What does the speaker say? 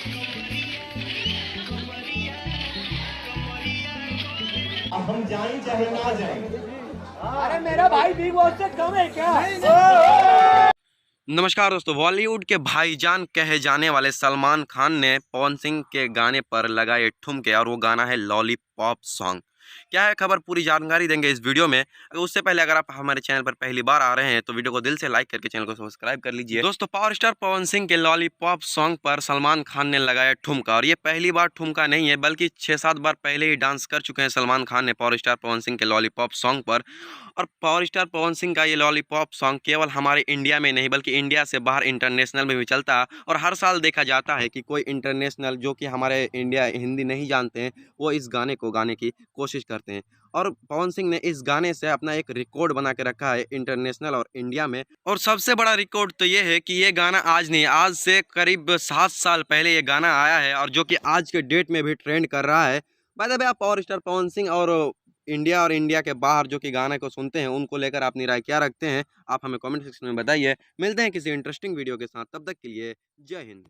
अब हम जाएं चाहे ना जाएं। अरे मेरा भाई बिग बॉस से कम है क्या? नमस्कार दोस्तों, बॉलीवुड के भाईजान कहे जाने वाले सलमान खान ने पवन सिंह के गाने पर लगाए ठुमके और वो गाना है लॉलीपॉप सॉन्ग। क्या है खबर, पूरी जानकारी देंगे इस वीडियो में। उससे पहले अगर आप हमारे चैनल पर पहली बार आ रहे हैं तो वीडियो को दिल से लाइक करके चैनल को सब्सक्राइब कर लीजिए। दोस्तों, पावर स्टार पवन सिंह के लॉलीपॉप सॉन्ग पर सलमान खान ने लगाया ठुमका, और ये पहली बार ठुमका नहीं है बल्कि 6-7 बार पहले ही डांस कर चुके हैं सलमान खान ने पावर स्टार पवन सिंह के लॉलीपॉप सॉन्ग पर। और पावर स्टार पवन सिंह का ये लॉलीपॉप सॉन्ग केवल हमारे इंडिया में नहीं बल्कि इंडिया से बाहर इंटरनेशनल में भी चलता है, और हर साल देखा जाता है कि कोई इंटरनेशनल जो कि हमारे इंडिया हिंदी नहीं जानते हैं वो इस गाने को गाने की कोशिश करते हैं। और पवन सिंह ने इस गाने से अपना एक रिकॉर्ड बना के रखा है इंटरनेशनल और इंडिया में। और सबसे बड़ा रिकॉर्ड तो ये है कि ये गाना आज नहीं, आज से करीब 7 साल पहले ये गाना आया है, और जो कि आज के डेट में भी ट्रेंड कर रहा है। बाय द वे, आप पावर स्टार पवन सिंह और इंडिया के बाहर जो कि गाने को सुनते हैं उनको लेकर अपनी राय क्या रखते हैं, आप हमें कमेंट सेक्शन में बताइए। मिलते हैं किसी इंटरेस्टिंग वीडियो के साथ, तब तक के लिए जय हिंद।